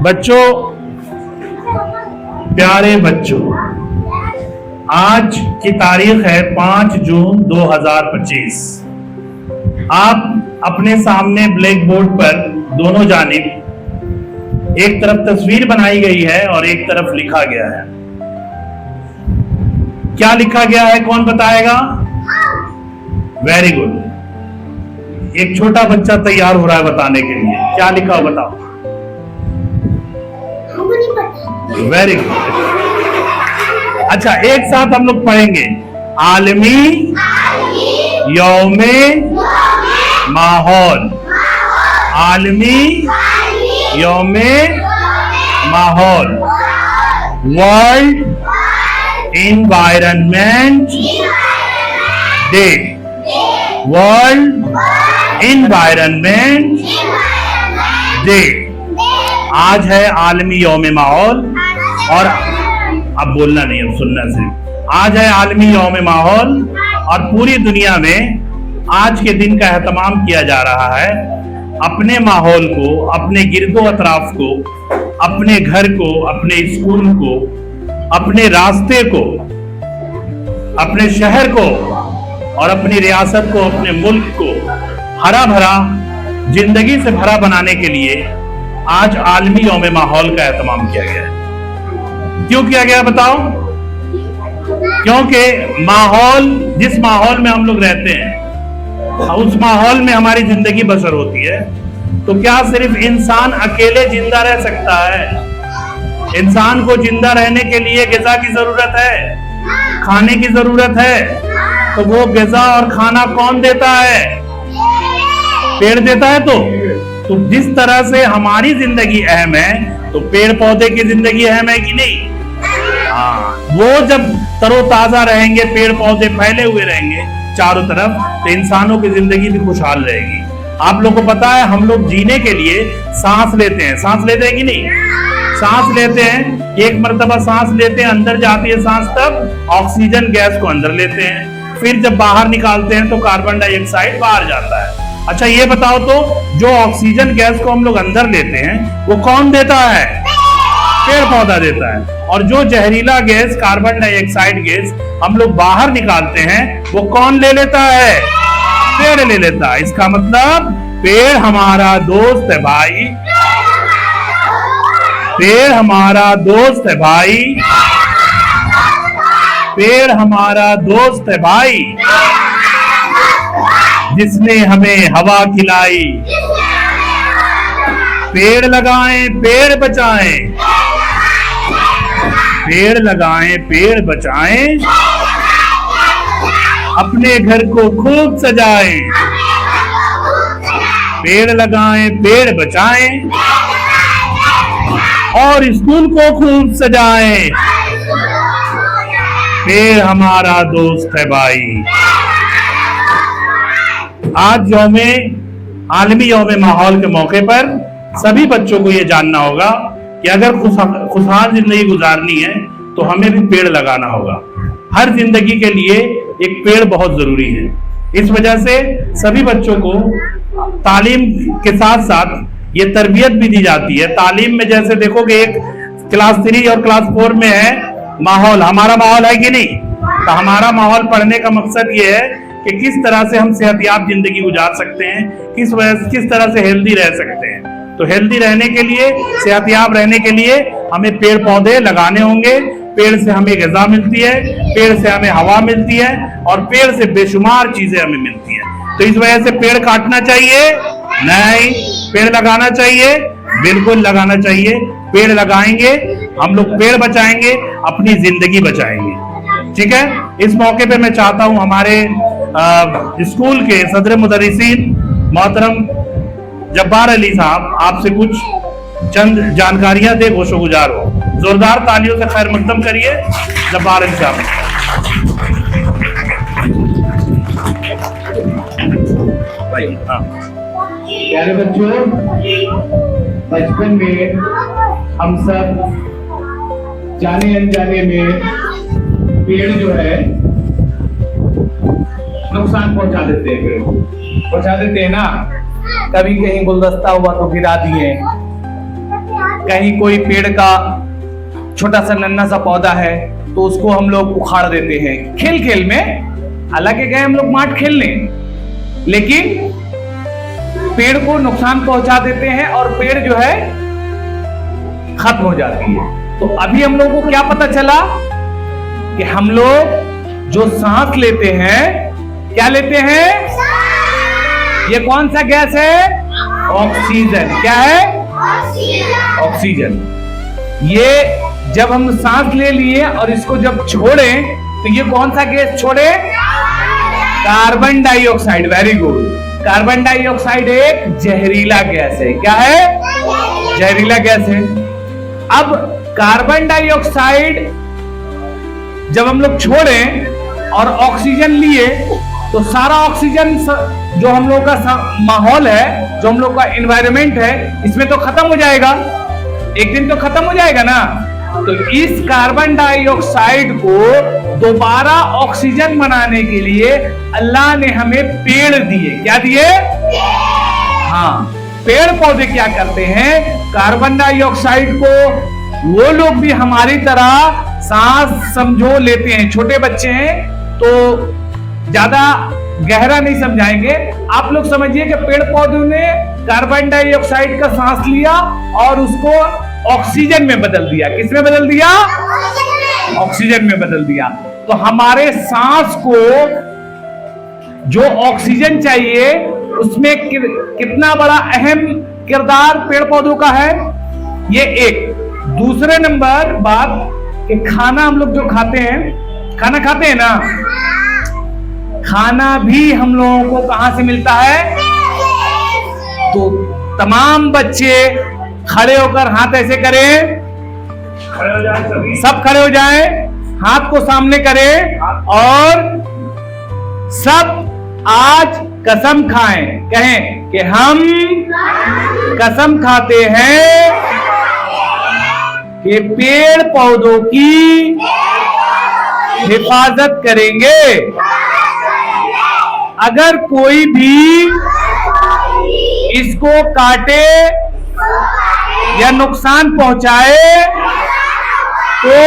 बच्चों, प्यारे बच्चों, आज की तारीख है 5 जून 2025। आप अपने सामने ब्लैक बोर्ड पर दोनों जानिब एक तरफ तस्वीर बनाई गई है और एक तरफ लिखा गया है। क्या लिखा गया है, कौन बताएगा? Very good. एक छोटा बच्चा तैयार हो रहा है बताने के लिए। क्या लिखा हो बताओ? Very good. अच्छा, एक साथ हम लोग पढ़ेंगे। आलमी यौमे माहौल। आलमी यौमे माहौल। World environment day. World environment day. आज है आलमी यौम माहौल। और अब बोलना नहीं, अब सुनना सिर्फ। आज है आलमी यौम माहौल और पूरी दुनिया में आज के दिन का एहतमाम किया जा रहा है। अपने माहौल को, अपने गिरदो अतराफ को, अपने घर को, अपने स्कूल को, अपने रास्ते को, अपने शहर को और अपनी रियासत को, अपने मुल्क को हरा भरा, जिंदगी से भरा बनाने के लिए आज आलमी यौम माहौल का एहतमाम किया गया है। क्यों किया गया बताओ? क्योंकि माहौल, जिस माहौल में हम लोग रहते हैं, उस माहौल में हमारी जिंदगी बसर होती है। तो क्या सिर्फ इंसान अकेले जिंदा रह सकता है? इंसान को जिंदा रहने के लिए ग़िज़ा की जरूरत है, खाने की जरूरत है। तो वो ग़िज़ा और खाना कौन देता है? पेड़ देता है। तो जिस तरह से हमारी जिंदगी अहम है, तो पेड़ पौधे की जिंदगी अहम है कि नहीं? हाँ, वो जब तरोताजा रहेंगे, पेड़ पौधे फैले हुए रहेंगे चारों तरफ, तो इंसानों की जिंदगी भी खुशहाल रहेगी। आप लोगों को पता है, हम लोग जीने के लिए सांस लेते हैं। सांस लेते हैं कि नहीं? सांस लेते हैं, एक मर्तबा सांस लेते हैं, अंदर जाती है सांस, तब ऑक्सीजन गैस को अंदर लेते हैं। फिर जब बाहर निकालते हैं तो कार्बन डाइऑक्साइड बाहर जाता है। अच्छा, ये बताओ तो, जो ऑक्सीजन गैस को हम लोग अंदर लेते हैं वो कौन देता है? पेड़ पौधा देता है। और जो जहरीला गैस, कार्बन डाइऑक्साइड गैस हम लोग बाहर निकालते हैं, वो कौन ले लेता है? पेड़ ले लेता है। इसका मतलब पेड़ हमारा दोस्त है भाई। पेड़ हमारा दोस्त है भाई। पेड़ हमारा दोस्त है भाई, जिसने हमें हवा खिलाई। पेड़ लगाएं, पेड़ बचाएं। पेड़ लगाएं, पेड़ बचाएं। अपने घर को खूब सजाएं। पेड़ लगाएं, पेड़ बचाएं और स्कूल को खूब सजाएं। पेड़ हमारा दोस्त है भाई। आज आलमी यौम माहौल के मौके पर सभी बच्चों को यह जानना होगा कि अगर खुशहाल जिंदगी गुजारनी है तो हमें भी पेड़ लगाना होगा। हर जिंदगी के लिए एक पेड़ बहुत जरूरी है। इस वजह से सभी बच्चों को तालीम के साथ साथ ये तरबियत भी दी जाती है। तालीम में जैसे देखोगे, एक क्लास 3 और क्लास 4 में है माहौल। हमारा माहौल है कि नहीं? तो हमारा माहौल पढ़ने का मकसद ये है कि किस तरह से हम सेहतयाब जिंदगी गुजार सकते हैं, किस तरह से हेल्दी रह सकते हैं। तो हेल्दी रहने के लिए, सेहतयाब रहने के लिए हमें पेड़ पौधे लगाने होंगे। पेड़ से हमें ग़िज़ा मिलती है, पेड़ से हमें हवा मिलती है और पेड़ से बेशुमार चीजें हमें मिलती है। तो इस वजह से पेड़ काटना चाहिए नहीं, पेड़ लगाना चाहिए, बिल्कुल लगाना चाहिए। पेड़ लगाएंगे, हम लोग पेड़ बचाएंगे, अपनी जिंदगी बचाएंगे। ठीक है। इस मौके पे मैं चाहता हूं हमारे स्कूल के सदर मुदर्रिसीन मोहतरम जब्बार अली साहब आपसे कुछ चंद जानकारियां दे, गोशोगुजार हो। जोरदार तालियों से खैर मकदम करिए जब्बार अली साहब। प्यारे बच्चों, बचपन में हम सब जाने अनजाने में पेड़ जो है नुकसान पहुंचा देते हैं, पहुंचा देते हैं ना। कभी कहीं गुलदस्ता हुआ तो गिरा दिए, कहीं कोई पेड़ का छोटा सा नन्हा सा पौधा है तो उसको हम लोग उखाड़ देते हैं खेल खेल में। हालांकि गए हम लोग माठ खेलने, लेकिन पेड़ को नुकसान पहुंचा देते हैं और पेड़ जो है खत्म हो जाती है। तो अभी हम लोगों को क्या पता चला कि हम लोग जो सांस लेते हैं, क्या लेते हैं? ये कौन सा गैस है? ऑक्सीजन। क्या है? ऑक्सीजन। ये जब हम सांस ले लिए और इसको जब छोड़े तो ये कौन सा गैस छोड़े? Carbon dioxide. Very good. Carbon dioxide एक जहरीला गैस है। क्या है? जहरीला गैस है। अब कार्बन डाइऑक्साइड जब हम लोग छोड़े और ऑक्सीजन लिए तो सारा ऑक्सीजन जो हम लोग का माहौल है, जो हम लोग का एनवायरनमेंट है, इसमें तो खत्म हो जाएगा, एक दिन तो खत्म हो जाएगा ना। तो इस कार्बन डाइऑक्साइड को दोबारा ऑक्सीजन बनाने के लिए अल्लाह ने हमें पेड़ दिए। क्या दिए? हाँ, पेड़ पौधे क्या करते हैं? कार्बन डाइऑक्साइड को वो लोग भी हमारी तरह सांस समझो लेते हैं। छोटे बच्चे हैं तो ज्यादा गहरा नहीं समझाएंगे, आप लोग समझिए कि पेड़ पौधों ने कार्बन डाइऑक्साइड का सांस लिया और उसको ऑक्सीजन में बदल दिया। किस में बदल दिया? ऑक्सीजन में बदल दिया। तो हमारे सांस को जो ऑक्सीजन चाहिए उसमें कितना बड़ा अहम किरदार पेड़ पौधों का है, ये एक। दूसरे नंबर बात कि खाना हम लोग जो खाते हैं, खाना खाते हैं ना, खाना भी हम लोगों को कहां से मिलता है? तो तमाम बच्चे खड़े होकर हाथ ऐसे करें, खड़े हो जाए सभी। सब खड़े हो जाएं, हाथ को सामने करें और सब आज कसम खाएं। कहें कि हम कसम खाते हैं कि पेड़ पौधों की हिफाजत करेंगे। अगर कोई भी इसको काटे या नुकसान पहुंचाए तो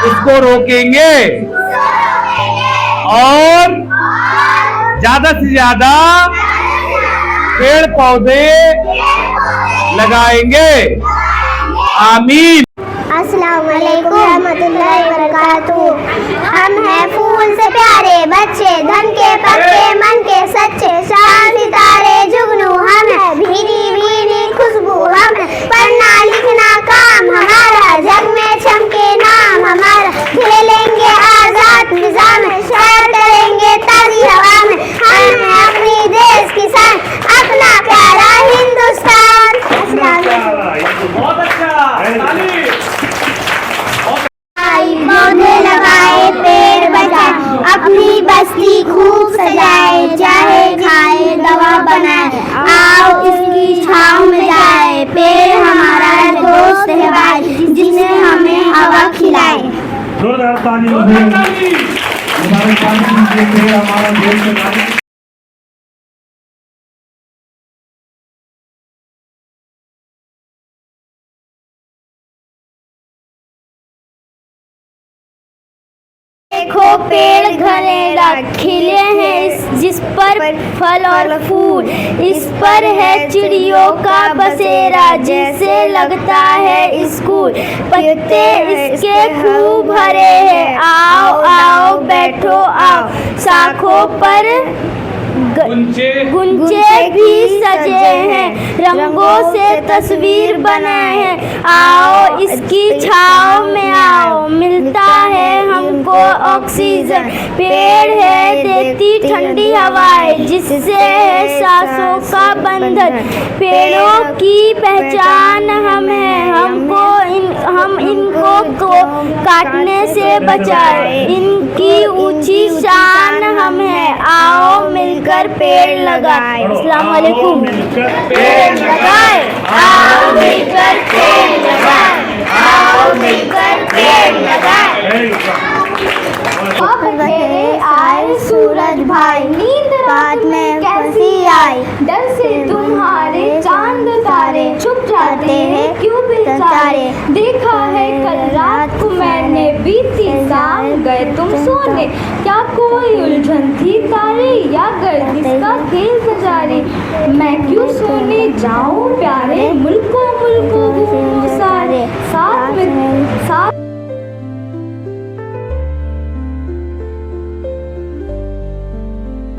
उसको रोकेंगे और ज्यादा से ज्यादा पेड़ पौधे लगाएंगे। आमीन। अस्सलाम वालेकुम रहमतुल्लाहि व बरकातुहू। हम हैं फूल से प्यारे बच्चे, धन के पक्के मन के सच्चे, चांद सितारे जुगनू हम हैं, भीनी भीनी खुशबू हम हैं, पढ़ना लिखना काम हमारा, जग में चमके नाम हमारा, खेलेंगे आजाद निजाम में, सैर करेंगे ताजी हवा में, हम हैं अपनी देश की शान, अपना प्यारा हिंदुस्तान। बहुत अच्छा। पौधे लगाए पेड़ बचाए, अपनी बस्ती खूब सजाए, चाहे खाए दवा बनाए, आओ इसकी छाँव में जाए, पेड़ हमारा दोस्त है भाई, जिसने हमें हवा खिलाए। जोरदार ताली हमारा दोस्त है। देखो पेड़ घने खिले हैं, जिस पर फल और फूल, इस पर है चिड़ियों का बसेरा, जैसे लगता है स्कूल, पत्ते इसके खूब हरे हैं, आओ आओ बैठो आओ, शाखों पर गुंजे भी सजे हैं, रंगों से तस्वीर बनाए हैं, आओ इसकी छाँव में आओ, मिलता है हमको ऑक्सीजन, पेड़ है देती ठंडी हवाएं, जिससे है सांसों का बंधन, पेड़ों की पहचान हम है, हम इनको काटने से बचाए, इनकी ऊंची शान हम है, आओ मिलकर पेड़ लगाए। अस्सलाम वालेकुम। पेड़ लगाए, आओ मिलकर पेड़ लगाए, आओ मिलकर पेड़ लगाए। आए सूरज भाई, नींद रात में कैसी आई, डर तारे। देखा है कल रात को मैंने बीती शाम, गए तुम सोने, क्या कोई उलझन थी तारे या गर्दिश का खेल गुजारे। मैं क्यों सोने जाऊं प्यारे, मुल्को मुल्को